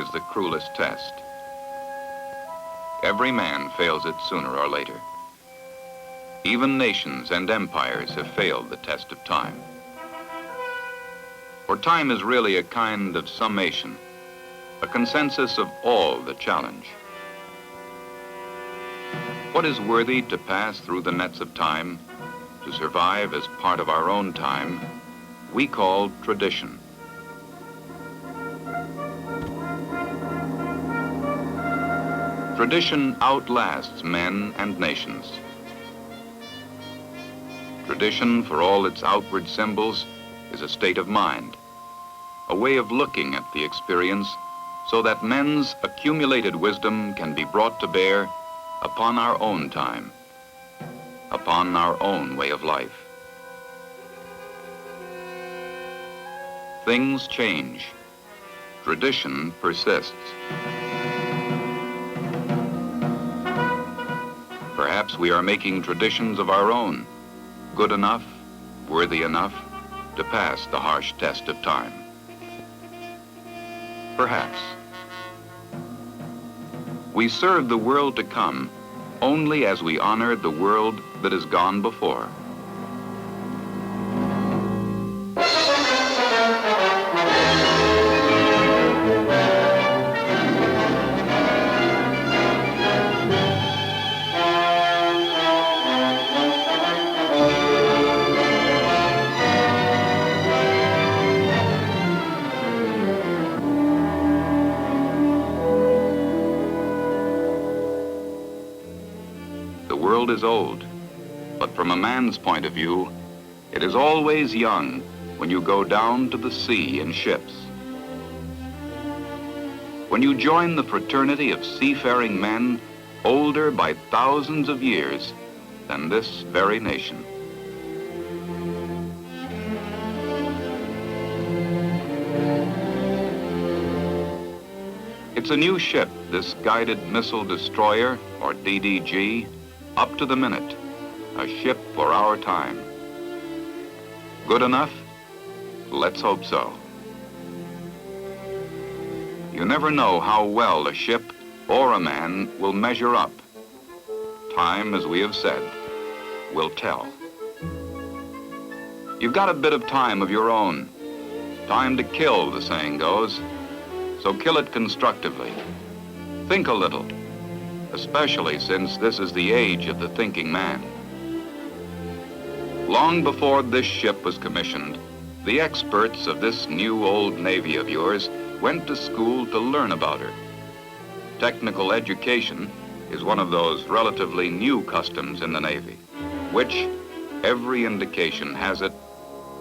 is the cruelest test. Every man fails it sooner or later. Even nations and empires have failed the test of time. For time is really a kind of summation, a consensus of all the challenge. What is worthy to pass through the nets of time, to survive as part of our own time, we call tradition. Tradition outlasts men and nations. Tradition, for all its outward symbols, is a state of mind, a way of looking at the experience so that men's accumulated wisdom can be brought to bear upon our own time, upon our own way of life. Things change. Tradition persists. Perhaps we are making traditions of our own, good enough, worthy enough to pass the harsh test of time. Perhaps. We serve the world to come only as we honor the world that has gone before. The world is old, but from a man's point of view, it is always young when you go down to the sea in ships. When you join the fraternity of seafaring men older by thousands of years than this very nation. It's a new ship, this guided missile destroyer, or DDG, up to the minute, a ship for our time. Good enough? Let's hope so. You never know how well a ship or a man will measure up. Time, as we have said, will tell. You've got a bit of time of your own. Time to kill, the saying goes. So kill it constructively. Think a little, especially since this is the age of the thinking man. Long before this ship was commissioned, the experts of this new old Navy of yours went to school to learn about her. Technical education is one of those relatively new customs in the Navy, which, every indication has it,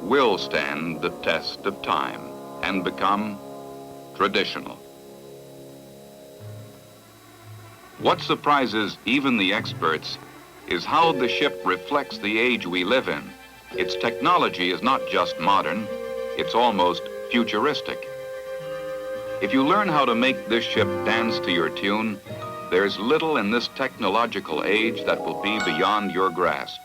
will stand the test of time and become traditional. What surprises even the experts is how the ship reflects the age we live in. Its technology is not just modern, it's almost futuristic. If you learn how to make this ship dance to your tune, there's little in this technological age that will be beyond your grasp.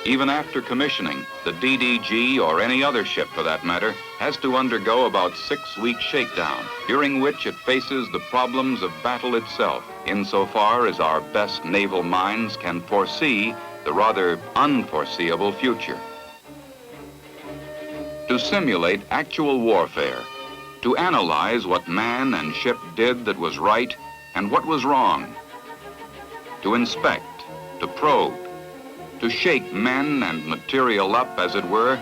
Even after commissioning, the DDG, or any other ship for that matter, has to undergo about 6-week shakedown, during which it faces the problems of battle itself, insofar as our best naval minds can foresee the rather unforeseeable future. To simulate actual warfare, to analyze what man and ship did that was right and what was wrong, to inspect, to probe, to shake men and material up, as it were,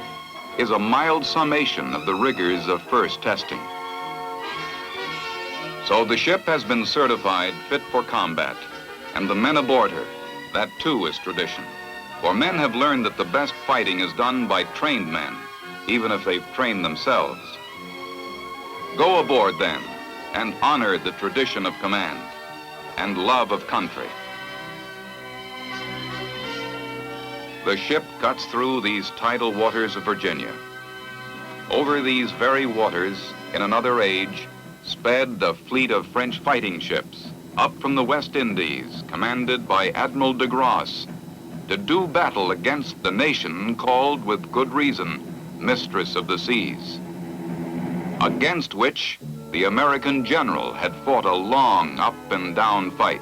is a mild summation of the rigors of first testing. So the ship has been certified fit for combat, and the men aboard her, that too is tradition. For men have learned that the best fighting is done by trained men, even if they've trained themselves. Go aboard then, and honor the tradition of command and love of country. The ship cuts through these tidal waters of Virginia. Over these very waters, in another age, sped a fleet of French fighting ships up from the West Indies, commanded by Admiral de Grasse, to do battle against the nation called, with good reason, Mistress of the Seas. against which the American general had fought a long up and down fight.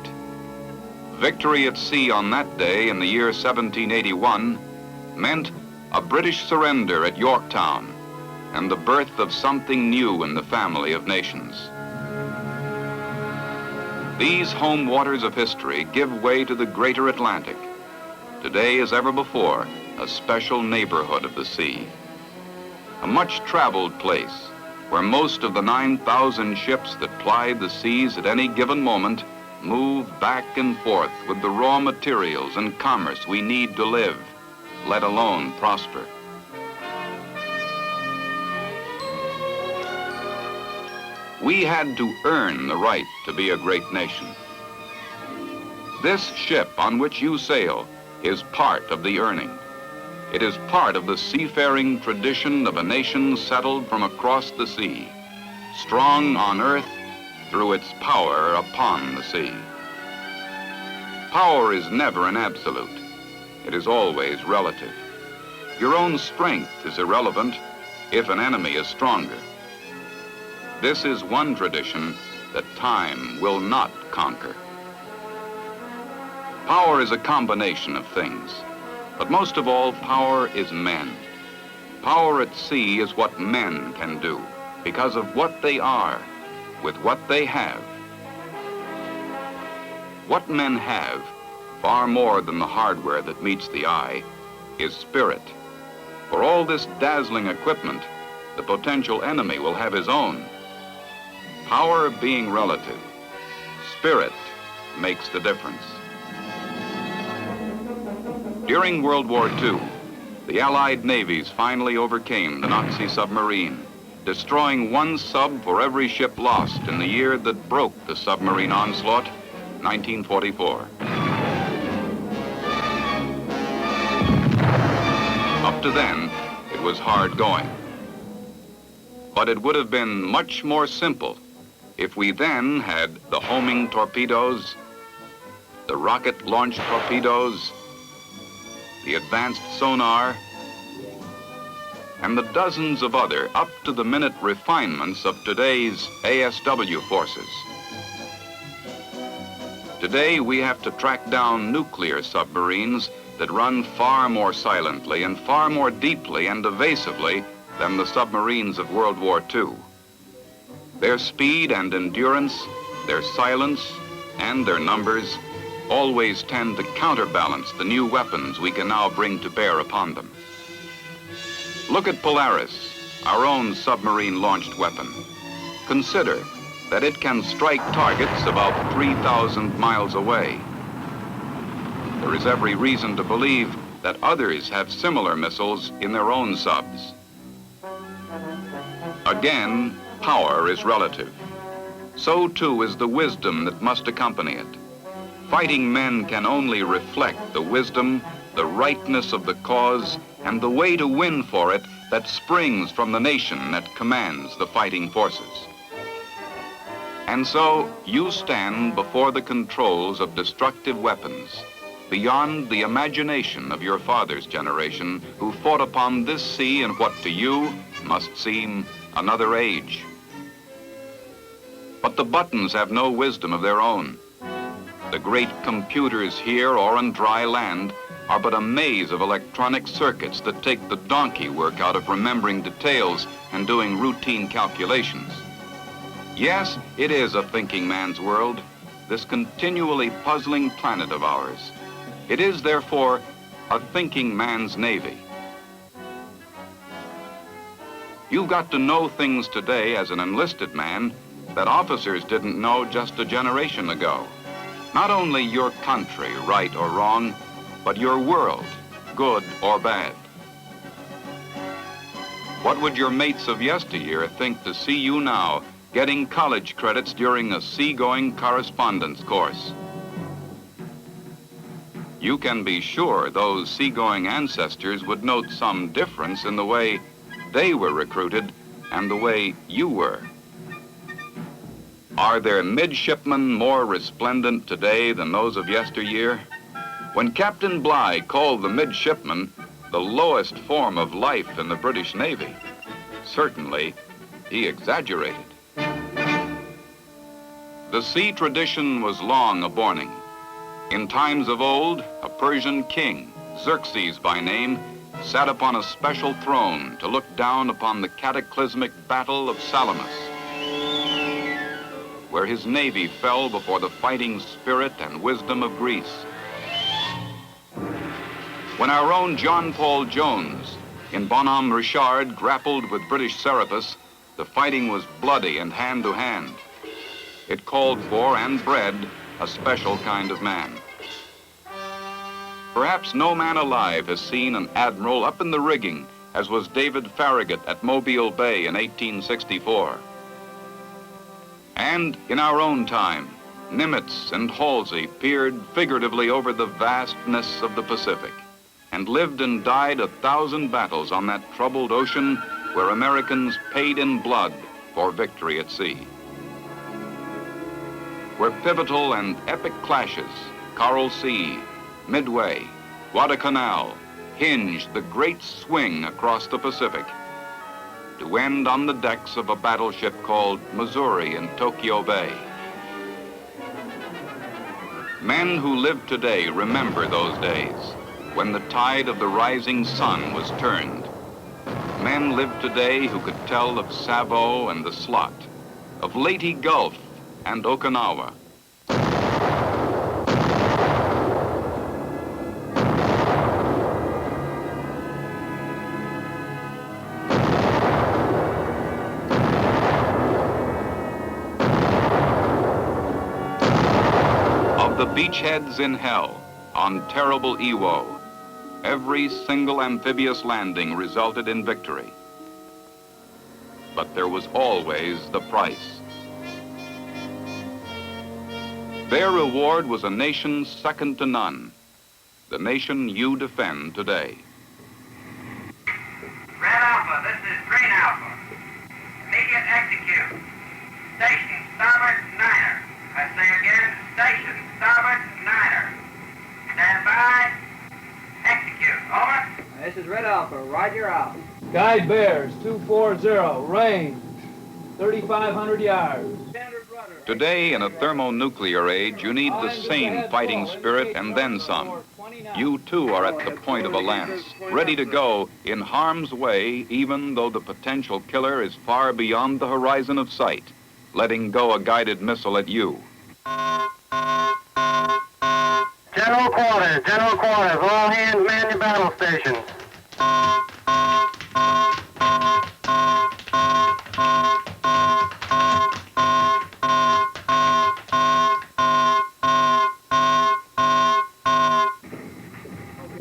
Victory at sea on that day in the year 1781 meant a British surrender at Yorktown and the birth of something new in the family of nations. These home waters of history give way to the greater Atlantic. Today, as ever before, a special neighborhood of the sea. A much-traveled place where most of the 9,000 ships that plied the seas at any given moment move back and forth with the raw materials and commerce we need to live, let alone prosper. We had to earn the right to be a great nation. This ship on which you sail is part of the earning. It is part of the seafaring tradition of a nation settled from across the sea, strong on earth through its power upon the sea. Power is never an absolute. It is always relative. Your own strength is irrelevant if an enemy is stronger. This is one tradition that time will not conquer. Power is a combination of things, but most of all, power is men. Power at sea is what men can do because of what they are, with what they have. What men have, far more than the hardware that meets the eye, is spirit. For all this dazzling equipment, the potential enemy will have his own. Power being relative, spirit makes the difference. During World War II, the Allied navies finally overcame the Nazi submarine, destroying one sub for every ship lost in the year that broke the submarine onslaught, 1944. Up to then, it was hard going. But it would have been much more simple if we then had the homing torpedoes, the rocket-launched torpedoes, the advanced sonar, and the dozens of other up-to-the-minute refinements of today's ASW forces. Today, we have to track down nuclear submarines that run far more silently and far more deeply and evasively than the submarines of World War II. Their speed and endurance, their silence, and their numbers always tend to counterbalance the new weapons we can now bring to bear upon them. Look at Polaris, our own submarine-launched weapon. Consider that it can strike targets about 3,000 miles away. There is every reason to believe that others have similar missiles in their own subs. Again, power is relative. So too is the wisdom that must accompany it. Fighting men can only reflect the wisdom, the rightness of the cause, and the way to win for it that springs from the nation that commands the fighting forces. And so you stand before the controls of destructive weapons, beyond the imagination of your father's generation, who fought upon this sea in what to you must seem another age. But the buttons have no wisdom of their own. The great computers here or on dry land are but a maze of electronic circuits that take the donkey work out of remembering details and doing routine calculations. Yes, it is a thinking man's world, this continually puzzling planet of ours. It is, therefore, a thinking man's navy. You've got to know things today as an enlisted man that officers didn't know just a generation ago. Not only your country, right or wrong, but your world, good or bad. What would your mates of yesteryear think to see you now getting college credits during a seagoing correspondence course? You can be sure those seagoing ancestors would note some difference in the way they were recruited and the way you were. Are there midshipmen more resplendent today than those of yesteryear? When Captain Bligh called the midshipman the lowest form of life in the British Navy, certainly he exaggerated. The sea tradition was long a borning. In times of old, a Persian king, Xerxes by name, sat upon a special throne to look down upon the cataclysmic battle of Salamis, where his navy fell before the fighting spirit and wisdom of Greece. When our own John Paul Jones in Bonhomme Richard grappled with British Serapis, the fighting was bloody and hand-to-hand. It called for and bred a special kind of man. Perhaps no man alive has seen an admiral up in the rigging as was David Farragut at Mobile Bay in 1864. And in our own time, Nimitz and Halsey peered figuratively over the vastness of the Pacific and lived and died 1,000 battles on that troubled ocean where Americans paid in blood for victory at sea. Where pivotal and epic clashes, Coral Sea, Midway, Guadalcanal, hinged the great swing across the Pacific to end on the decks of a battleship called Missouri in Tokyo Bay. Men who live today remember those days when the tide of the rising sun was turned. Men live today who could tell of Savo and the Slot, of Leyte Gulf and Okinawa. Of the beachheads in hell on terrible Iwo, every single amphibious landing resulted in victory. But there was always the price. Their reward was a nation second to none, the nation you defend today. Red Alpha, this is Green Alpha. Immediate execute. Station, starboard, niner. I say again, station, starboard, niner. Stand by. Execute. Over. This is Red Alpha. Roger out. Guide bears 240, range 3,500 yards. Today, in a thermonuclear age, you need the same fighting spirit and then some. You too are at the point of a lance, ready to go in harm's way, even though the potential killer is far beyond the horizon of sight, letting go a guided missile at you. General quarters, all hands man your battle stations.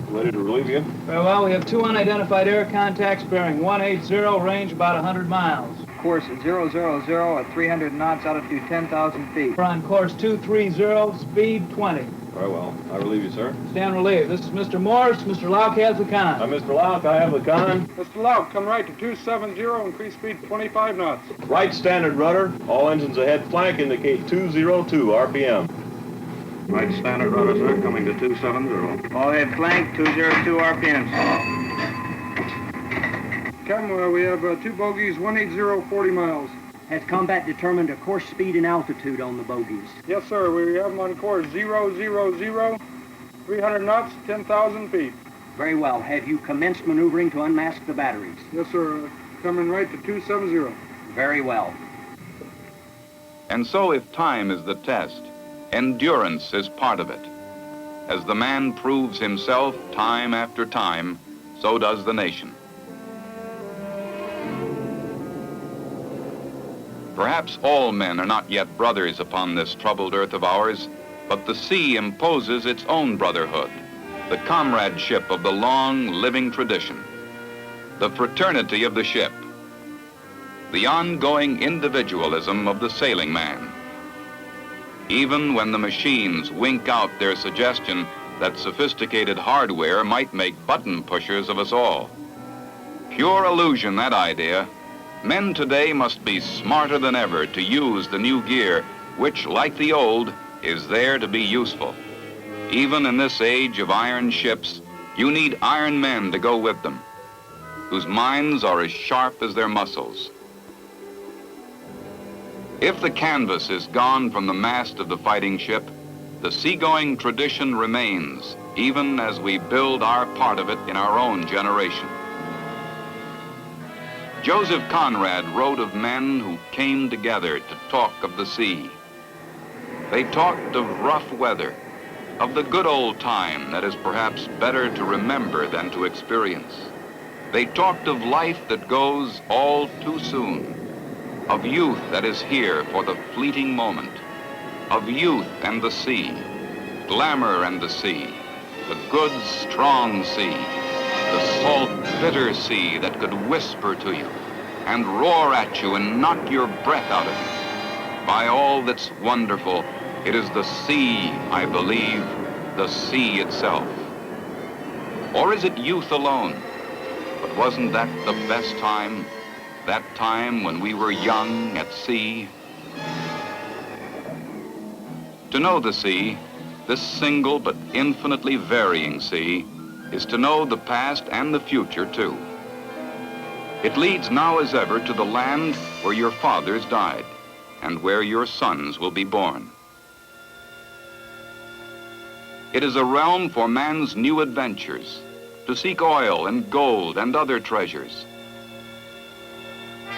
Ready to relieve you? Very well, we have 2 unidentified air contacts bearing 180, range about 100 miles. Course 000 at 300 knots, altitude 10,000 feet. We're on course 230, speed 20. Very well. I relieve you, sir. Stand relieved. This is Mr. Morse. Mr. Lauk has the con. Mr. Lauk, I have the con. Mr. Lauk, come right to 270, increase speed 25 knots. Right standard rudder. All engines ahead. Flank indicate 202 RPM. Right standard rudder, sir, coming to 270. All head flank, 202 RPM. Captain, we have 2 bogies, 180, 40 miles. Has combat determined a course speed and altitude on the bogies? Yes, sir, we have them on course 000, 300 knots, 10,000 feet. Very well. Have you commenced maneuvering to unmask the batteries? Yes, sir, coming right to 270. Very well. And so if time is the test, endurance is part of it. As the man proves himself time after time, so does the nation. Perhaps all men are not yet brothers upon this troubled earth of ours, but the sea imposes its own brotherhood, the comradeship of the long living tradition, the fraternity of the ship, the ongoing individualism of the sailing man. Even when the machines wink out their suggestion that sophisticated hardware might make button pushers of us all. Pure illusion, that idea. Men today must be smarter than ever to use the new gear, which, like the old, is there to be useful. Even in this age of iron ships, you need iron men to go with them, whose minds are as sharp as their muscles. If the canvas is gone from the mast of the fighting ship, the seagoing tradition remains, even as we build our part of it in our own generation. Joseph Conrad wrote of men who came together to talk of the sea. They talked of rough weather, of the good old time that is perhaps better to remember than to experience. They talked of life that goes all too soon, of youth that is here for the fleeting moment, of youth and the sea, glamour and the sea, the good, strong sea, the salt, bitter sea that could whisper to you and roar at you and knock your breath out of you. By all that's wonderful, it is the sea, I believe, the sea itself. Or is it youth alone? But wasn't that the best time? That time when we were young at sea? To know the sea, this single but infinitely varying sea, is to know the past and the future too. It leads now as ever to the land where your fathers died and where your sons will be born. It is a realm for man's new adventures, to seek oil and gold and other treasures.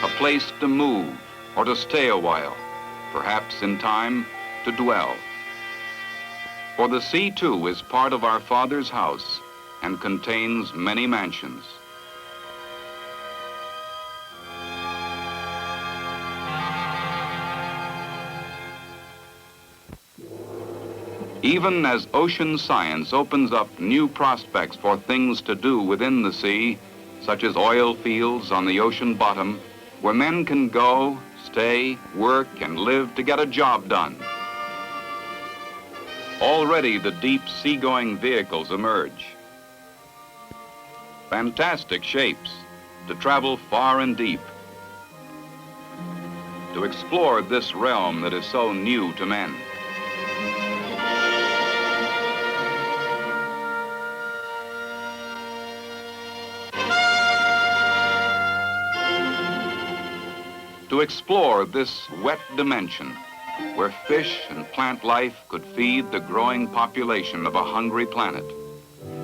A place to move or to stay a while, perhaps in time to dwell. For the sea too is part of our Father's house and contains many mansions. Even as ocean science opens up new prospects for things to do within the sea, such as oil fields on the ocean bottom, where men can go, stay, work, and live to get a job done. Already the deep seagoing vehicles emerge. Fantastic shapes to travel far and deep, to explore this realm that is so new to men. To explore this wet dimension where fish and plant life could feed the growing population of a hungry planet.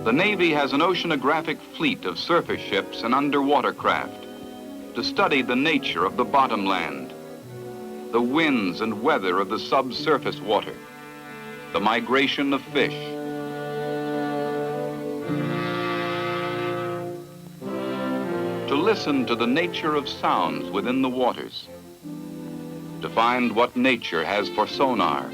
The Navy has an oceanographic fleet of surface ships and underwater craft to study the nature of the bottom land, the winds and weather of the subsurface water, the migration of fish. To listen to the nature of sounds within the waters, to find what nature has for sonar,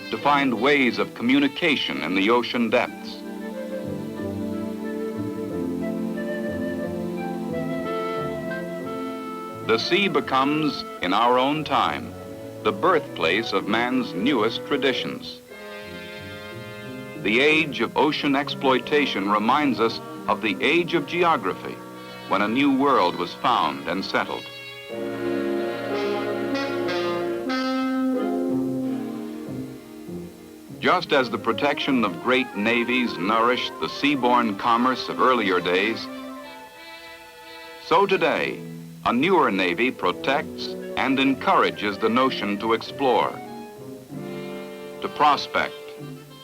to find ways of communication in the ocean depths. The sea becomes, in our own time, the birthplace of man's newest traditions. The age of ocean exploitation reminds us of the age of geography, when a new world was found and settled. Just as the protection of great navies nourished the seaborne commerce of earlier days, so today, a newer navy protects and encourages the notion to explore, to prospect,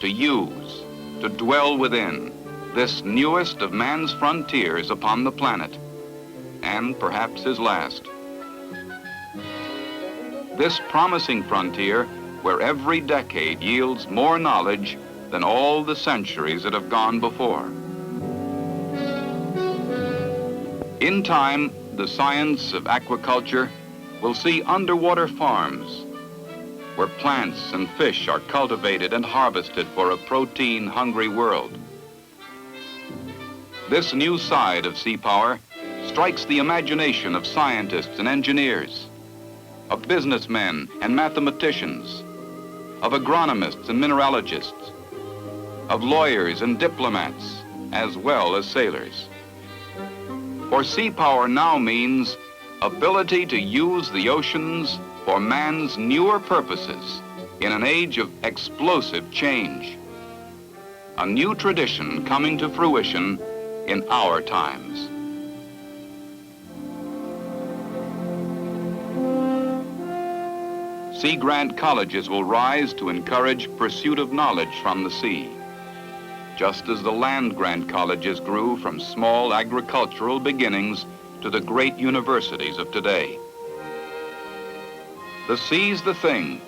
to use, to dwell within this newest of man's frontiers upon the planet, and perhaps his last. This promising frontier where every decade yields more knowledge than all the centuries that have gone before. In time, the science of aquaculture will see underwater farms where plants and fish are cultivated and harvested for a protein-hungry world. This new side of sea power strikes the imagination of scientists and engineers, of businessmen and mathematicians, of agronomists and mineralogists, of lawyers and diplomats, as well as sailors. For sea power now means ability to use the oceans for man's newer purposes in an age of explosive change. A new tradition coming to fruition in our times. Sea grant colleges will rise to encourage pursuit of knowledge from the sea, just as the land grant colleges grew from small agricultural beginnings to the great universities of today. The sea's the thing,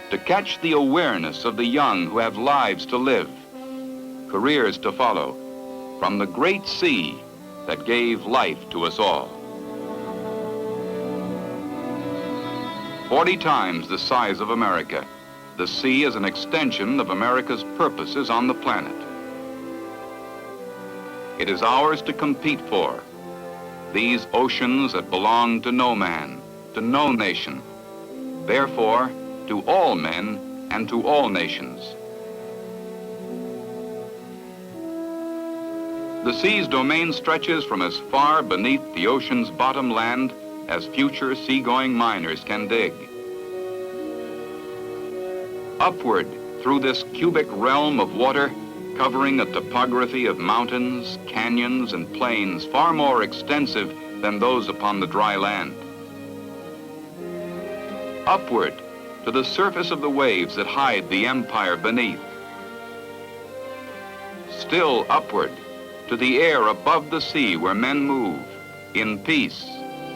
to catch the awareness of the young who have lives to live, careers to follow, from the great sea that gave life to us all. 40 times the size of America, the sea is an extension of America's purposes on the planet. It is ours to compete for, these oceans that belong to no man, to no nation, therefore to all men and to all nations. The sea's domain stretches from as far beneath the ocean's bottom land as future seagoing miners can dig. Upward through this cubic realm of water, covering a topography of mountains, canyons, and plains far more extensive than those upon the dry land. Upward to the surface of the waves that hide the empire beneath. Still upward to the air above the sea where men move in peace,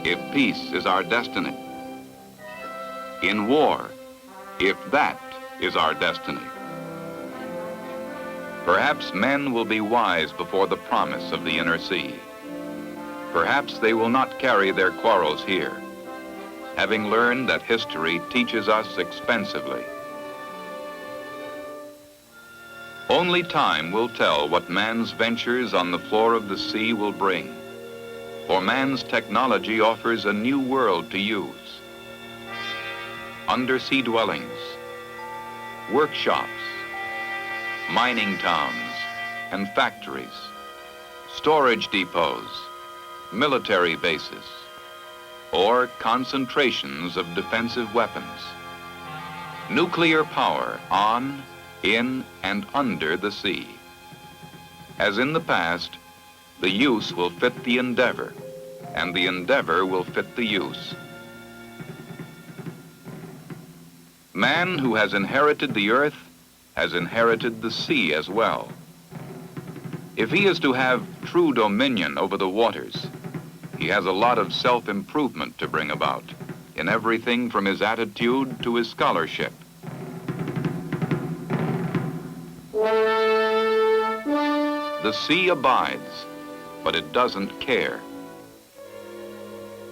if peace is our destiny. In war, if that is our destiny. Perhaps men will be wise before the promise of the inner sea. Perhaps they will not carry their quarrels here, having learned that history teaches us expensively. Only time will tell what man's ventures on the floor of the sea will bring, for man's technology offers a new world to use. Undersea dwellings, workshops, mining towns and factories, storage depots, military bases, or concentrations of defensive weapons. Nuclear power on, in, and under the sea. As in the past, the use will fit the endeavor, and the endeavor will fit the use. Man who has inherited the earth has inherited the sea as well. If he is to have true dominion over the waters, he has a lot of self-improvement to bring about in everything from his attitude to his scholarship. The sea abides, but it doesn't care.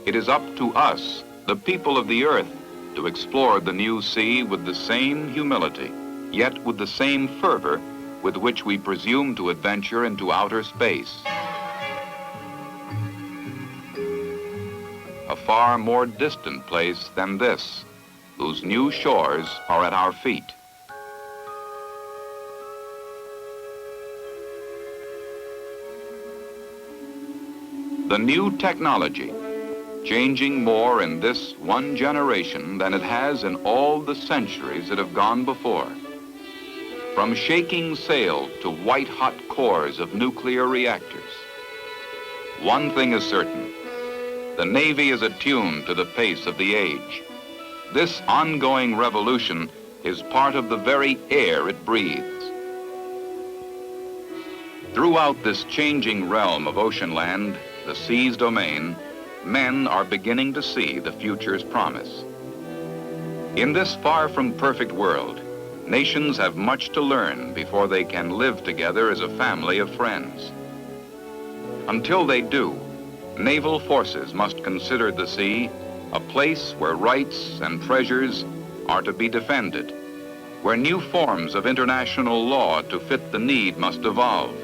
It is up to us, the people of the earth, to explore the new sea with the same humility, yet with the same fervor with which we presume to adventure into outer space. A far more distant place than this, whose new shores are at our feet. The new technology, changing more in this one generation than it has in all the centuries that have gone before. From shaking sail to white-hot cores of nuclear reactors. One thing is certain, the Navy is attuned to the pace of the age. This ongoing revolution is part of the very air it breathes. Throughout this changing realm of ocean land, the sea's domain, men are beginning to see the future's promise. In this far from perfect world, nations have much to learn before they can live together as a family of friends. Until they do, naval forces must consider the sea a place where rights and treasures are to be defended, where new forms of international law to fit the need must evolve.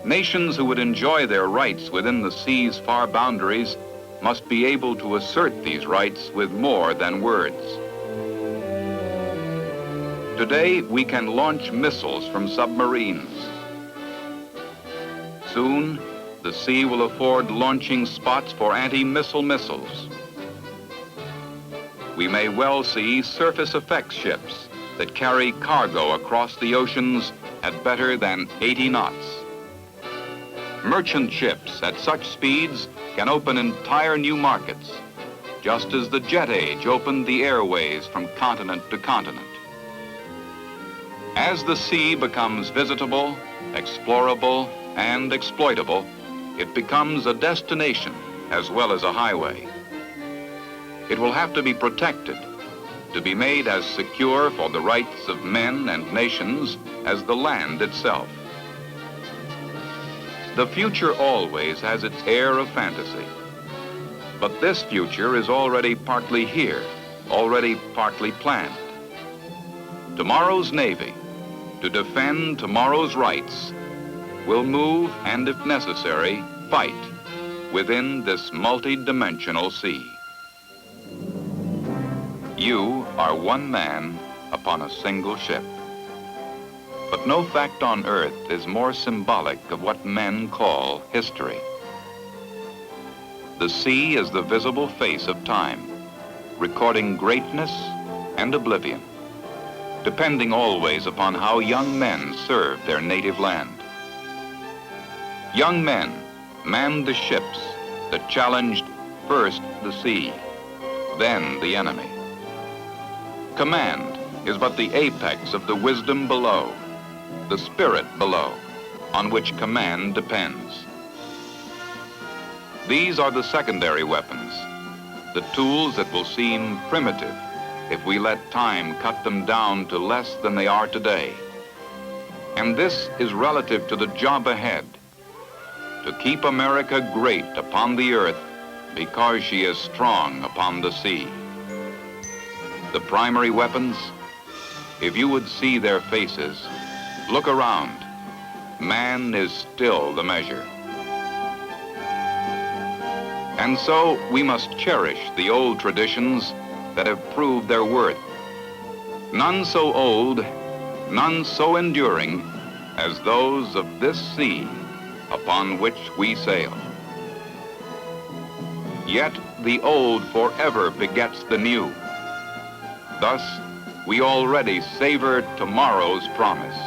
Nations who would enjoy their rights within the sea's far boundaries must be able to assert these rights with more than words. Today, we can launch missiles from submarines. Soon, the sea will afford launching spots for anti-missile missiles. We may well see surface effects ships that carry cargo across the oceans at better than 80 knots. Merchant ships at such speeds can open entire new markets, just as the jet age opened the airways from continent to continent. As the sea becomes visitable, explorable, and exploitable, it becomes a destination as well as a highway. It will have to be protected, to be made as secure for the rights of men and nations as the land itself. The future always has its air of fantasy. But this future is already partly here, already partly planned. Tomorrow's Navy, to defend tomorrow's rights, will move and, if necessary, fight within this multi-dimensional sea. You are one man upon a single ship. But no fact on earth is more symbolic of what men call history. The sea is the visible face of time, recording greatness and oblivion, depending always upon how young men served their native land. Young men manned the ships that challenged first the sea, then the enemy. Command is but the apex of the wisdom below, the spirit below, on which command depends. These are the secondary weapons, the tools that will seem primitive if we let time cut them down to less than they are today. And this is relative to the job ahead, to keep America great upon the earth because she is strong upon the sea. The primary weapons, if you would see their faces, look around. Man is still the measure. And so we must cherish the old traditions that have proved their worth. None so old, none so enduring as those of this sea upon which we sail. Yet the old forever begets the new. Thus, we already savor tomorrow's promise.